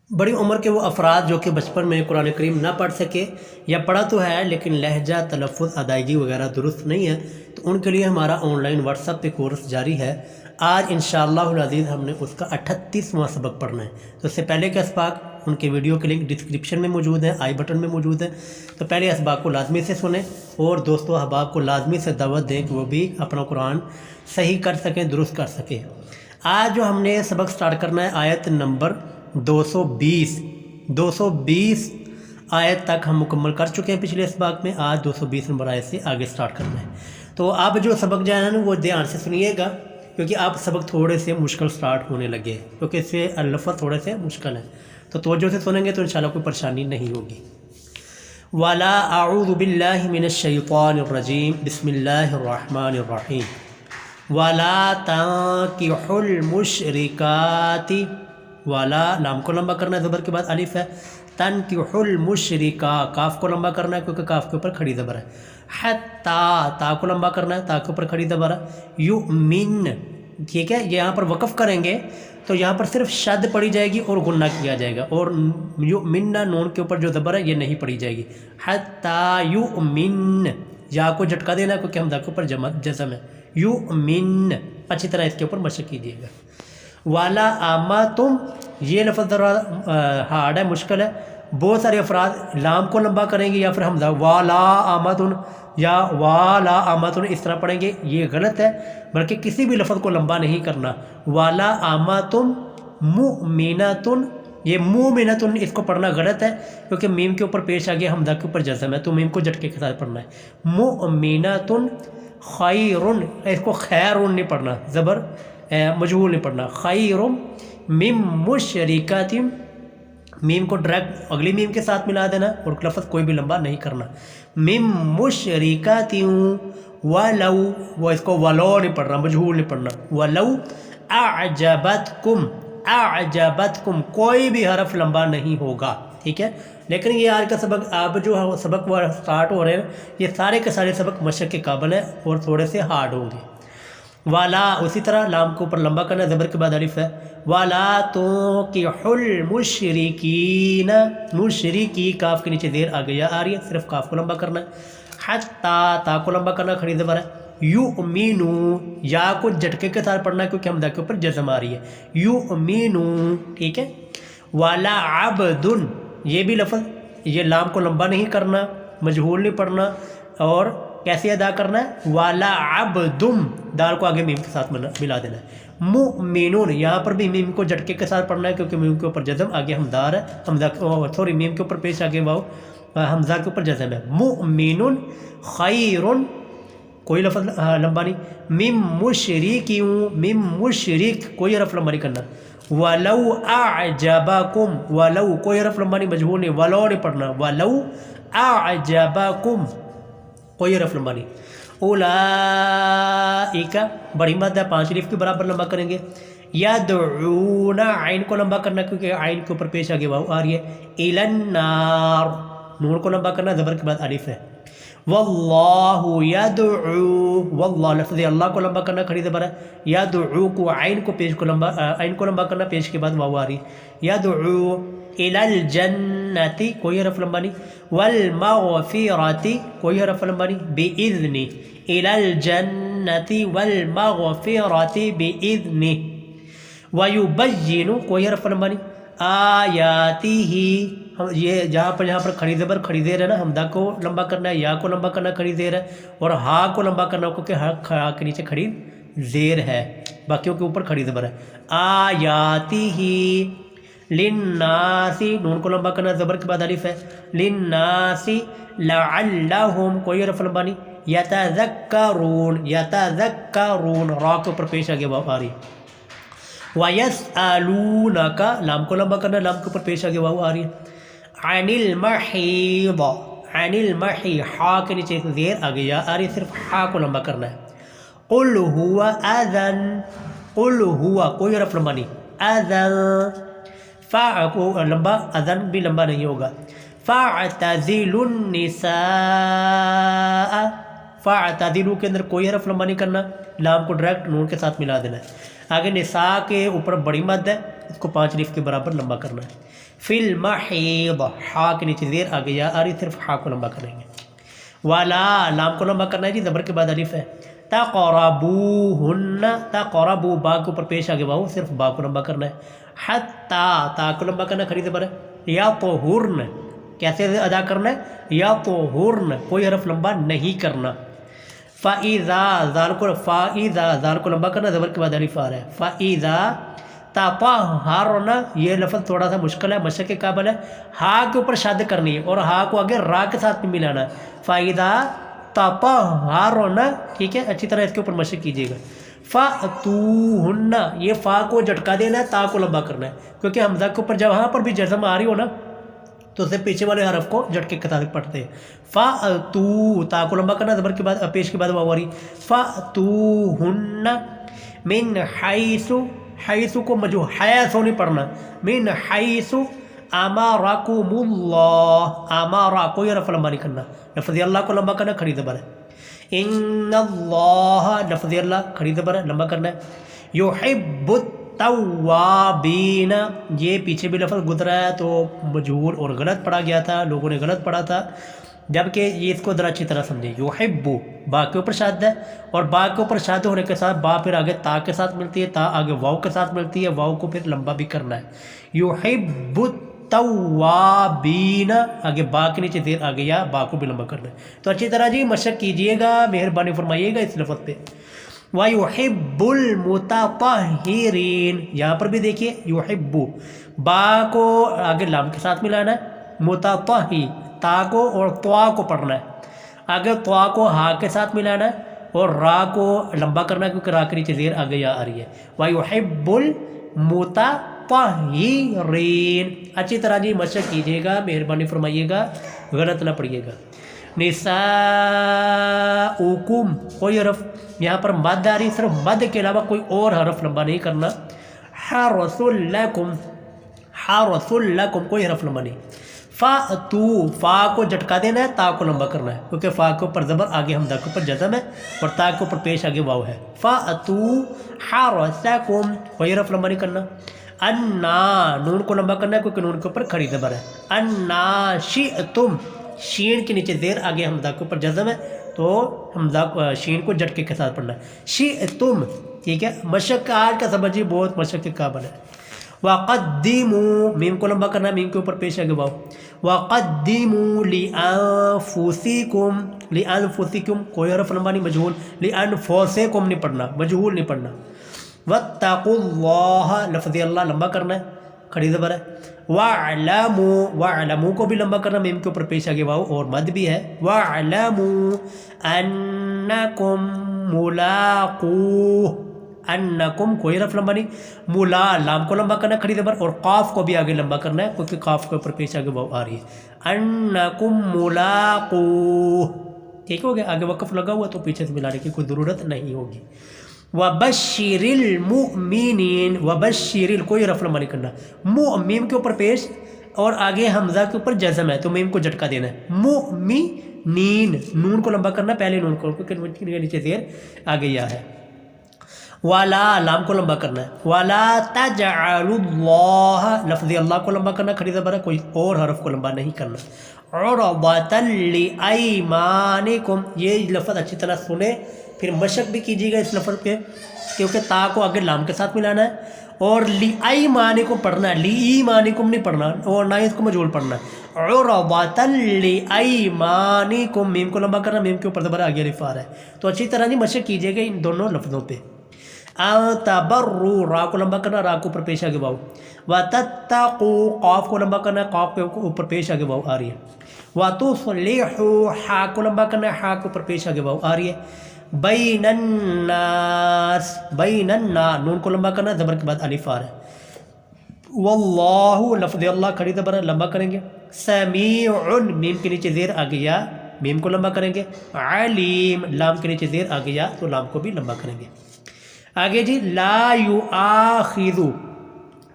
بڑی عمر کے وہ افراد جو کہ بچپن میں قرآن کریم نہ پڑھ سکے یا پڑھا تو ہے لیکن لہجہ، تلفظ، ادائیگی وغیرہ درست نہیں ہے، تو ان کے لیے ہمارا آن لائن واٹس ایپ پہ کورس جاری ہے۔ آج انشاءاللہ العزیز ہم نے اس کا 38واں سبق پڑھنا ہے۔ تو اس سے پہلے کے اسباق ان کے ویڈیو کے لنک ڈسکرپشن میں موجود ہیں، آئی بٹن میں موجود ہے، تو پہلے اسباق کو لازمی سے سنیں اور دوستو احباب کو لازمی سے دعوت دیں کہ وہ بھی اپنا قرآن صحیح کر سکیں، درست کر سکیں۔ آج جو ہم نے سبق سٹارٹ کرنا ہے آیت نمبر 220 آیت تک ہم مکمل کر چکے ہیں پچھلے اسباق میں۔ آج 220 نمبر آیت سے آگے سٹارٹ کرنا ہے۔ تو اب جو سبق جو ہے نا وہ دھیان سے سنیے گا، کیونکہ اب سبق تھوڑے سے مشکل سٹارٹ ہونے لگے، کیونکہ اس سے الفاظ تھوڑے سے مشکل ہیں، تو توجہ سے سنیں گے تو انشاءاللہ کوئی پریشانی نہیں ہوگی۔ وَلَا أَعُوذُ بِاللَّهِ مِنَ الشَّيْطَانِ الرَّجِيمِ بسم اللہ الرحمن الرحیم۔ وَلَا تَنكِحُوا الْمُشْرِكَاتِ، والا لام کو لمبا کرنا ہے، زبر کے بعد الف ہے۔ تنکحوا المشرکا، کاف کو لمبا کرنا ہے کیونکہ کاف کے اوپر کھڑی زبر ہے۔ حتی، تا کو لمبا کرنا ہے، تا کے اوپر کھڑی زبر ہے۔ یؤمن، ٹھیک ہے، یہاں پر وقف کریں گے تو یہاں پر صرف شد پڑھی جائے گی اور غنہ کیا جائے گا، اور یؤمن نون کے اوپر جو زبر ہے یہ نہیں پڑھی جائے گی۔ حتی یؤمن، یا کو جھٹکا دینا ہے کیونکہ حمزہ کے اوپر جزم ہے۔ یؤمن، اچھی طرح اس کے اوپر مشق کیجیے گا۔ والا آماتم، یہ لفظ ذرا ہارڈ ہے، مشکل ہے، بہت سارے افراد لام کو لمبا کریں گے یا پھر حمزہ والا آماتن یا والا آماتن اس طرح پڑھیں گے، یہ غلط ہے، بلکہ کسی بھی لفظ کو لمبا نہیں کرنا۔ والا آماتم مؤمناتن، یہ مومناتن اس کو پڑھنا غلط ہے کیونکہ میم کے اوپر پیش آ گیا، حمزہ کے اوپر جزم ہے، تو میم کو جھٹکے کے ساتھ پڑھنا ہے۔ مؤمناتن خیرن، اس کو خیرن نہیں پڑھنا، زبر مجہول نہیں پڑھنا۔ خیر من مشرکات، میم کو ڈائریکٹ اگلی میم کے ساتھ ملا دینا اور لفظ کوئی بھی لمبا نہیں کرنا۔ من مشرکات ولو، وہ اس کو ولو نہیں پڑھنا، مجہول نہیں پڑھنا۔ ولو اعجبتکم، اعجبتکم کوئی بھی حرف لمبا نہیں ہوگا، ٹھیک ہے۔ لیکن یہ آج کا سبق، اب جو سبق سٹارٹ ہو رہے ہیں یہ سارے کے سارے سبق مشق کے قابل ہیں اور تھوڑے سے ہارڈ ہوں گے۔ والا اسی طرح لام کو اوپر لمبا کرنا ہے، زبر کے بعد الف ہے۔ والا تنکحوا المشرکین، مشرکی کاف کے نیچے زیر آ گیا آ رہی ہے، صرف کاف کو لمبا کرنا ہے۔ حتی، تا کو لمبا کرنا، کھڑی زبر ہے۔ یؤمنو، یا کو جھٹکے کے ساتھ پڑھنا ہے کیونکہ حمزہ کے اوپر جزم آ رہی ہے۔ یؤمنو، ٹھیک ہے۔ والا عبد، یہ بھی لفظ، یہ لام کو لمبا نہیں کرنا، مجہول نہیں پڑھنا، اور کیسے ادا کرنا ہے؟ والا عبدم، دال کو آگے میم کے ساتھ ملا دینا ہے۔ مؤمنون، یہاں پر بھی میم کو جھٹکے کے ساتھ پڑھنا ہے کیونکہ میم کے اوپر جزم آگے حمزہ ہے، حمزہ سوری میم کے اوپر پیش آگے واو، حمزہ کے اوپر جزم ہے۔ مؤمنون خیرن، کوئی لفظ لمبا نہیں۔ مم مشرکیوں، مم مشرک، کوئی حرف لمبا نہیں کرنا۔ ولو اعجبکم، ولو کوئی حرف لمبا نہیں، مجہول نہیں، ولو نہیں پڑھنا۔ ولو اعجبکم، کوئی حرف لمبا نہیں۔ اولئک، بڑی مد ہے، 5 الف کے برابر لمبا کریں گے۔ یدعون، عین کو لمبا کرنا کیونکہ عین کے اوپر پیش آگے واو آ رہی ہے۔ الی النار، نون کو لمبا کرنا، زبر کے بعد الف ہے۔ واللہ یدعو، واللہ لفظ اللہ کو لمبا کرنا، کھڑی زبر ہے۔ یدعو کو عین کو لمبا کرنا، پیش کے بعد واو آ رہی ہے۔ یدعو الی الجنت، کوئی حرف لمبا نہیں۔ والمغفرۃ، کوئی حرف لمبا نہیں۔ باذن، الی الجنت والمغفرۃ باذن۔ ویبین، کوئی حرف لمبا نہیں۔ آیاتہ، یہ جہاں پر کھڑی زبر کھڑی زیر ہے نا، حمزہ کو لمبا کرنا ہے، یا کو لمبا کرنا کھڑی زیر ہے، اور ہا کو لمبا کرنا کیونکہ ہا کے نیچے کھڑی زیر ہے، باقیوں کے اوپر کھڑی زبر ہے۔ آیاتہ للناس، نون کو لمبا کرنا، زبر کے بعد الف ہے۔ للناس لعلہم، کوئی حرف لمبا نہیں۔ یتذکرون، یتذکرون، را کے اوپر پیش آگے واو آ رہی ہے۔ وَيَسْأَلُونَكَ، لام کو لمبا کرنا، لام کے اوپر پیش آگے واو آ رہی ہے۔ عن المحیض، عن المحی، ہا کے نیچے زیر آگے یا آ رہی ہے، صرف ہا کو لمبا کرنا ہے۔ قل هو اذن، قل ہوا، کوئی حرف لمبا نہیں۔ اذن، فا کو لمبا، اذن بھی لمبا نہیں ہوگا۔ فَاعْتَزِلُوا النِّسَاءَ، فَاعْتَزِلُوا کے اندر کوئی حرف لمبا نہیں کرنا، لام کو ڈائریکٹ نون کے ساتھ ملا دینا ہے۔ آگے نساء کے اوپر بڑی مد ہے، اس کو 5 الف کے برابر لمبا کرنا ہے. فی المحیض ہا کے نیچے زیر آگے یا آ رہی صرف ہا کو لمبا کریں گے. والا لام کو لمبا کرنا ہے جی زبر کے بعد الف ہے. تقربوہن تقربو با کے اوپر پیش آگے واؤ صرف با کو لمبا کرنا ہے. حتی تا کو لمبا کرنا کھڑی زبر ہے. یطہرن کیسے ادا کرنا ہے یطہرن کوئی حرف لمبا نہیں کرنا. فَإِذَا زال کو لمبا کرنا زبر کے بعد الف آ رہا ہے. فَإِذَا تطہرن یہ لفظ تھوڑا سا مشکل ہے مشق کے قابل ہے. ہا کے اوپر شد کرنی ہے اور ہا کو آگے را کے ساتھ میں ملانا ہے. فَإِذَا تطہرن ٹھیک ہے اچھی طرح اس کے اوپر مشق کیجیے گا. فَأْتُوهُنَّ یہ فا کو جھٹکا دینا ہے تا کو لمبا کرنا ہے کیونکہ حمزہ کے اوپر جب وہاں پر بھی جزم آ رہی ہو نا تو اسے پیچھے والے حرف کو جھٹکے کے ساتھ پڑھتے ہیں. فَأْتُو تا کو لمبا کرنا زبر کے بعد پیش کے بعد واو آ رہی. فَأْتُوهُنَّ من حیث حیث کو مجھو حیث نہیں پڑھنا. من حیث امرکم اللہ امارا کوئی حرف لمبا نہیں کرنا. لفظ اللہ کو لمبا کرنا کھڑی زبر ہے. ان اللہ لفظ اللہ کھڑی زبر ہے لمبا کرنا ہے. یحب التوابین یہ پیچھے بھی لفظ گزرا ہے تو مجہول اور غلط پڑھا گیا تھا لوگوں نے غلط پڑھا تھا جبکہ یہ اس کو ذرا اچھی طرح سمجھیں. یحب با کے اوپر شاد ہے اور با کے اوپر شاد ہونے کے ساتھ با پھر آگے تا کے ساتھ ملتی ہے تا آگے واؤ کے ساتھ ملتی ہے واؤ کو پھر لمبا بھی کرنا ہے. یحب التوابین آگے با کے نیچے زیر آگے یا با کو بھی لمبا کرنا ہے. تو اچھی طرح جی مشق کیجئے گا مہربانی فرمائیے گا اس لفظ پہ. وَيُحِبُّ الْمُتَطَهِّرِينَ یہاں پر بھی دیکھیے یحب با کو آگے لام کے ساتھ ملانا ہے. متطہی تا کو اور طوا کو پڑھنا ہے. آگے طوا کو ہا کے ساتھ ملانا ہے اور را کو لمبا کرنا ہے کیونکہ را کے نیچے زیر آگے یا آ رہی ہے. وَيُحِبُّ الْمُتَطَهِّرِينَ اچھی طرح جی مشق کیجیے گا مہربانی فرمائیے گا غلط نہ پڑھیے گا. نساؤکم کوئی حرف یہاں پر مد آ رہی صرف مد کے علاوہ کوئی اور حرف لمبا نہیں کرنا. حرث لکم حرث لکم کوئی حرف لمبا نہیں. فَأْتُو فا کو جھٹکا دینا ہے تا کو لمبا کرنا ہے کیونکہ فا کے اوپر زبر آگے حمزہ کے اوپر جزم ہے اور تا کے اوپر پیش آگے واو ہے. فَأْتُو حَرَثَكُمْ کوئی حرف لمبا نہیں کرنا. انا نون کو لمبا کرنا ہے کیونکہ نون کے اوپر کھڑی زبر ہے. انا شئتم شین کے نیچے زیر آگے حمزہ کے اوپر جزم ہے تو حمزہ شین کو جھٹکے کے ساتھ پڑھنا ہے. شئتم ٹھیک ہے مشق آج کا سمجھیے بہت مشق کے قابل ہے. وَقَدِّمُوا میم کو لمبا کرنا ہے میم کے اوپر پیش آگے واو. وَقَدِّمُوا لِأَنفُسِكُمْ لِأَنفُسِكُمْ کوئی حرف لمبا نہیں مجہول. لِأَنفُسِكُمْ نہیں پڑھنا مجہول نہیں پڑھنا. وَاتَّقُوا اللَّهَ لفظ اللہ لمبا کرنا ہے کھڑی زبر ہے. وَاعْلَمُوا وَاعْلَمُوا کو بھی لمبا کرنا میم کے اوپر پیش آگے واو اور مد بھی ہے. وَاعْلَمُوا أَنَّكُمْ مُلَاقُوهُ انکم کوئی حرف لمبا نہیں. ملا لام کو لمبا کرنا ہے کھڑی زبر اور قاف کو بھی آگے لمبا کرنا ہے کیونکہ قاف کے اوپر پیش آگے واو آ رہی ہے. انکم ملاقوہ ٹھیک ہو گیا آگے وقف لگا ہوا تو پیچھے سے ملانے کی کوئی ضرورت نہیں ہوگی. وبشر المؤمنین وبشر کوئی حرف لمبا نہیں کرنا. میم کے اوپر پیش اور آگے حمزہ کے اوپر جزم ہے تو میم کو جھٹکا دینا ہے. مؤمنین نون کو لمبا کرنا پہلے نون کو کیونکہ نیچے زیر آگے یا ہے. والا لام کو لمبا کرنا ہے. وَلَا تَجْعَلُوا اللَّهَ لفظ اللہ کو لمبا کرنا کھڑی زبر ہے کوئی اور حرف کو لمبا نہیں کرنا. عُرْضَةً لِأَيْمَانِكُمْ یہ لفظ اچھی طرح سنیں پھر مشق بھی کیجیے گا اس لفظ پہ کیونکہ تا کو آگے لام کے ساتھ ملانا ہے اور لِأَيْمَانِكُمْ پڑھنا ہے. لِإِيمَانِكُمْ نہیں پڑھنا اور نہ ہی اس کو مجہول پڑھنا ہے. عُرْضَةً لِأَيْمَانِكُمْ میم کو لمبا کرنا میم کے اوپر زبر آگے الف آ رہا ہے تو اچھی طرح نہیں مشق کیجیے گا ان دونوں لفظوں پہ. تبروا را کو لمبا کرنا را کو اوپر پیش آگے واو. وتتقوا قاف کو لمبا کرنا قاف کے اوپر پیش آگے واو آ رہی ہے. وتصلحوا حا کو لمبا کرنا حا کے اوپر پیش آگے واو آ رہی ہے. بین الناس بین النا نون کو لمبا کرنا زبر کے بعد الف آ رہا ہے. واللہ لفظ اللہ کھڑی زبر لمبا کریں گے. سمیع میم کے نیچے زیر آگے یا میم کو لمبا کریں گے. علیم لام کے نیچے زیر آگے یا تو لام کو بھی لمبا کریں گے. آگے جی لا یؤاخذو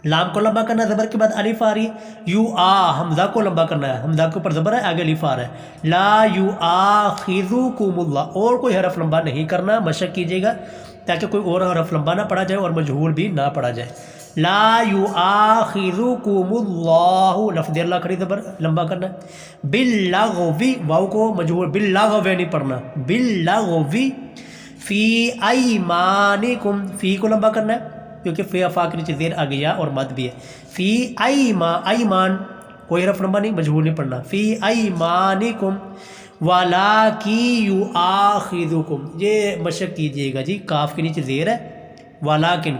لام کو لمبا کرنا زبر کے بعد الف آ رہی ہے. یو آ حمزہ کو لمبا کرنا ہے حمزہ کے اوپر زبر ہے آگے الف آ رہا ہے. لا یؤاخذکم اللہ اور کوئی حرف لمبا نہیں کرنا مشق کیجیے گا تاکہ کوئی اور حرف لمبا نہ پڑھا جائے اور مجہول بھی نہ پڑھا جائے. لا یؤاخذکم اللہ، لفظ اللہ کھڑی زبر لمبا کرنا ہے، باللغو، واو کو مجہول، باللغو نہیں پڑھنا، باللغو فی ایمانکم، فی کو لمبا کرنا ہے کیونکہ فی فا کے نیچے زیر آ گیا اور مد بھی ہے، فی ایمان کوئی حرف لمبا نہیں، مجہول نہیں پڑھنا، فی ایمانکم وَلَٰكِن یُؤَاخِذُکم، یہ مشق کیجئے گا جی، کاف کے نیچے زیر ہے وَلَٰكِن،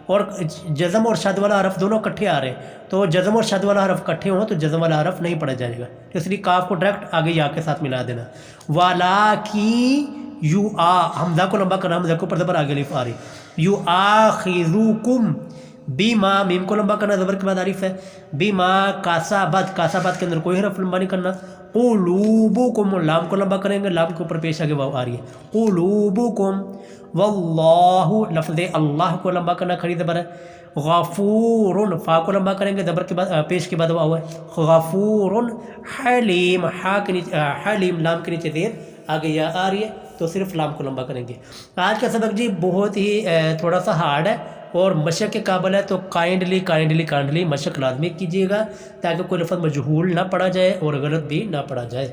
اور جزم اور شد والا حرف دونوں کٹھے آ رہے ہیں، تو جزم اور شد والا حرف کٹھے ہوں تو جزم والا حرف نہیں پڑھا جائے گا، اس لیے کاف کو ڈائریکٹ آگے یا کے ساتھ ملا دینا، وَلَٰكِن حمزہ کو لمبا کرنا، حمزہ کو پر زبر آگے الف آ رہی، یُؤَاخِذُکم بیما، میم کو لمبا کرنا، زبر کے بعد الف ہے، بیما کاسبت، کاسبت کے اندر کوئی حرف لمبا نہیں کرنا، قلوبکم، لام کو لمبا کریں گے، لام کے اوپر پیش آگے واو آ رہی ہے، قلوبکم، واللہ، لفظ اللہ کو لمبا کرنا، کھڑی زبر ہے، غفور، فا کو لمبا کریں گے، زبر کے بعد پیش کے بعد واو ہے، غفور، حلیم، حلیم، لام کے نیچے زیر آگے یا آ رہی ہے تو صرف لام کو لمبا کریں گے۔ آج کا سبق جی بہت ہی تھوڑا سا ہارڈ ہے اور مشق کے قابل ہے، تو کائنڈلی مشق لازمی کیجیے گا تاکہ کوئی لفظ مجہول نہ پڑھا جائے اور غلط بھی نہ پڑھا جائے۔